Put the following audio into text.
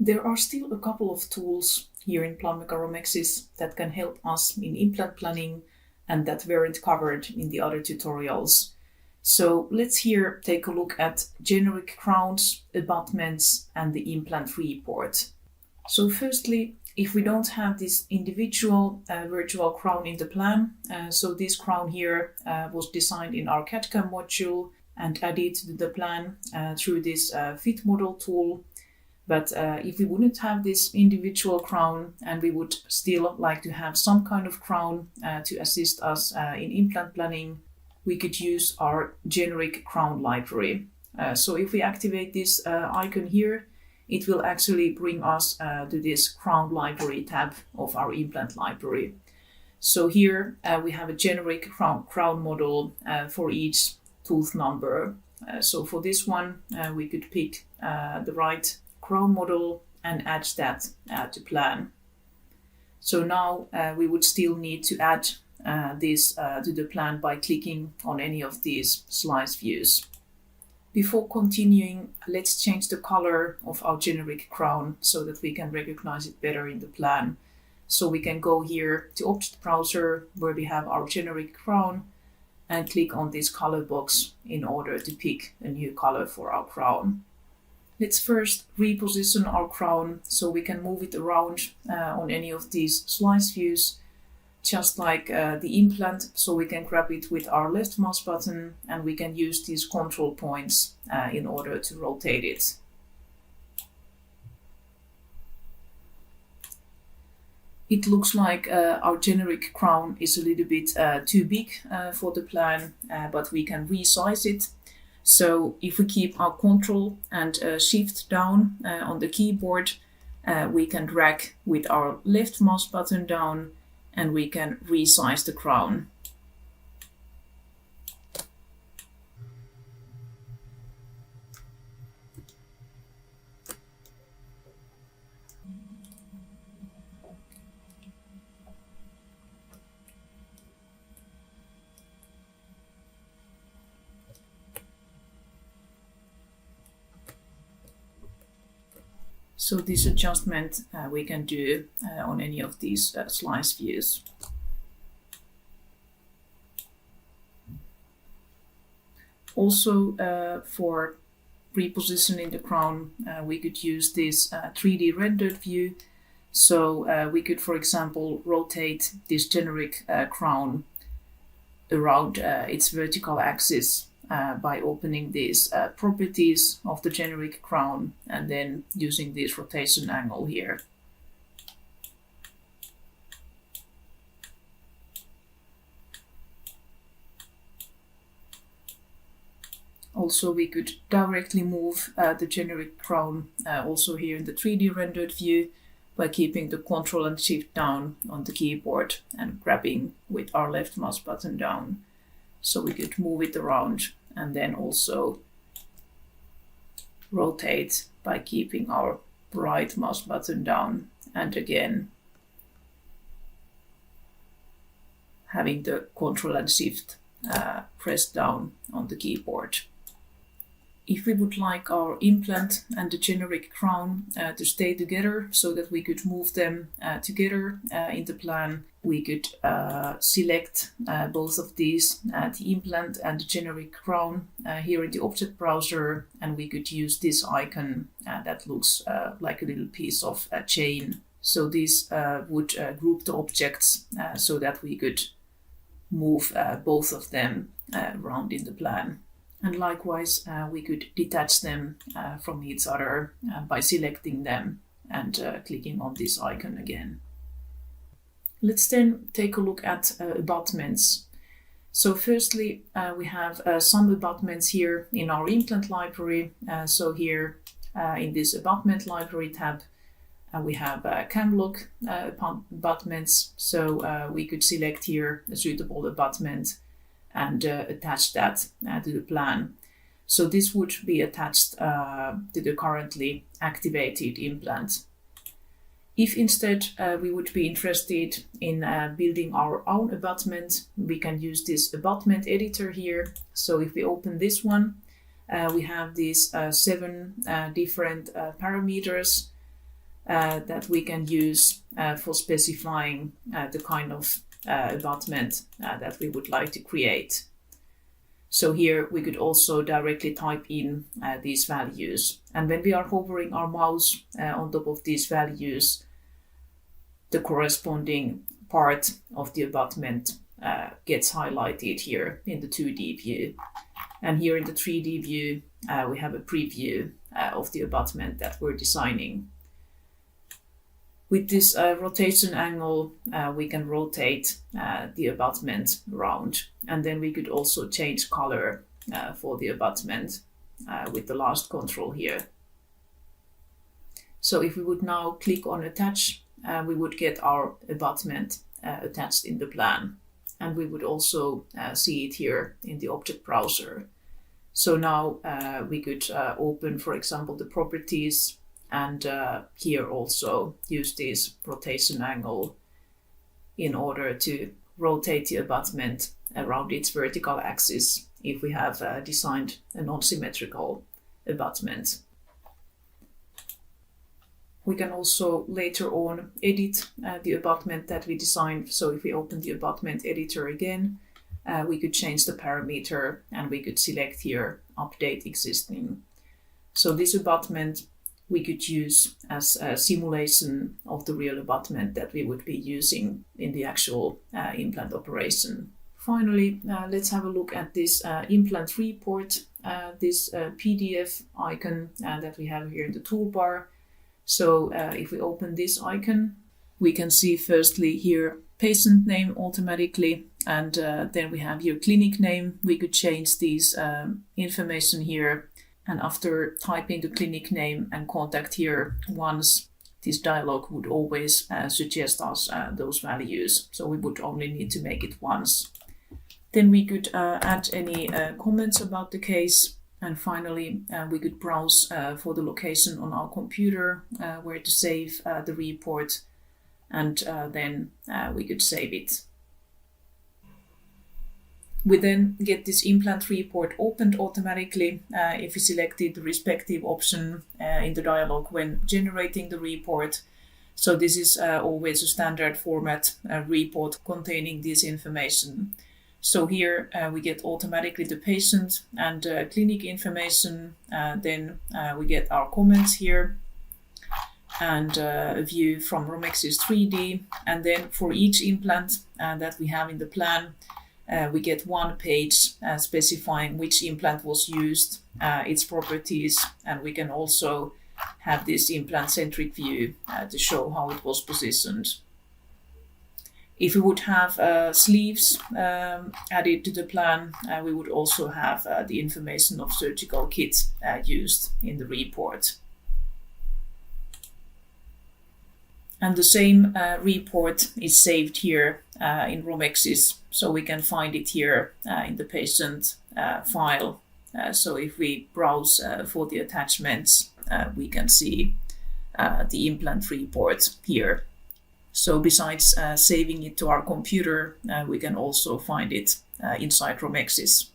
There are still a couple of tools here in Planmeca Romexis that can help us in implant planning and that weren't covered in the other tutorials. So let's here take a look at generic crowns, abutments, and the implant report. So firstly, if we don't have this individual virtual crown in the plan, so this crown here was designed in our CAD/CAM module and added to the plan through this fit model tool. But if we wouldn't have this individual crown and we would still like to have some kind of crown to assist us in implant planning, we could use our generic crown library. So if we activate this icon here, it will actually bring us to this crown library tab of our implant library. So here we have a generic crown model for each tooth number. So for this one, we could pick the right crown model and add that to plan. So now we would still need to add this to the plan by clicking on any of these slice views. Before continuing, let's change the color of our generic crown so that we can recognize it better in the plan. So we can go here to Object Browser where we have our generic crown and click on this color box in order to pick a new color for our crown. Let's first reposition our crown so we can move it around on any of these slice views, just like the implant, so we can grab it with our left mouse button and we can use these control points in order to rotate it. It looks like our generic crown is a little bit too big for the plan, but we can resize it. So if we keep our Control and Shift down on the keyboard, we can drag with our left mouse button down and we can resize the crown. So this adjustment we can do on any of these slice views. Also for repositioning the crown, we could use this 3D rendered view. So we could, for example, rotate this generic crown around its vertical axis by opening these properties of the generic crown and then using this rotation angle here. Also, we could directly move the generic crown also here in the 3D rendered view by keeping the Control and Shift down on the keyboard and grabbing with our left mouse button down. So we could move it around and then also rotate by keeping our right mouse button down and again having the Control and Shift pressed down on the keyboard. If we would like our implant and the generic crown to stay together so that we could move them together in the plan, we could select both of these, the implant and the generic crown here in the object browser, and we could use this icon that looks like a little piece of a chain. So this would group the objects so that we could move both of them around in the plan. And likewise, we could detach them from each other by selecting them and clicking on this icon again. Let's then take a look at abutments. So firstly, we have some abutments here in our implant library. So here in this abutment library tab, we have CamLog abutments. So we could select here a suitable abutment and attach that to the plan. So this would be attached to the currently activated implant. If instead we would be interested in building our own abutment, we can use this abutment editor here. So if we open this one, we have these 7 different parameters. that we can use for specifying the kind of abutment that we would like to create. So here we could also directly type in these values. And when we are hovering our mouse on top of these values, the corresponding part of the abutment gets highlighted here in the 2D view. And here in the 3D view, we have a preview of the abutment that we're designing. With this rotation angle, we can rotate the abutment around, and then we could also change color for the abutment with the last control here. So if we would now click on attach, we would get our abutment attached in the plan, and we would also see it here in the object browser. So now we could open, for example, the properties, and here also use this rotation angle in order to rotate the abutment around its vertical axis if we have designed a non-symmetrical abutment. We can also later on edit the abutment that we designed. So if we open the abutment editor again, we could change the parameter and we could select here update existing. So this abutment we could use as a simulation of the real abutment that we would be using in the actual implant operation. Finally, let's have a look at this implant report, this PDF icon that we have here in the toolbar. So if we open this icon, we can see firstly here patient name automatically, and then we have here clinic name. We could change these information here. And after typing the clinic name and contact here once, this dialog would always suggest us those values. So we would only need to make it once. Then we could add any comments about the case. And finally, we could browse for the location on our computer where to save the report. And then we could save it. We then get this implant report opened automatically if we selected the respective option in the dialog when generating the report. So this is always a standard format report containing this information. So here we get automatically the patient and clinic information. Then we get our comments here and a view from Romexis 3D. And then for each implant that we have in the plan, we get one page specifying which implant was used, its properties, and we can also have this implant-centric view to show how it was positioned. If we would have sleeves added to the plan, we would also have the information of surgical kit used in the report. And the same report is saved here in Romexis, so we can find it here in the patient file. So if we browse for the attachments, we can see the implant report here. So besides saving it to our computer, we can also find it inside Romexis.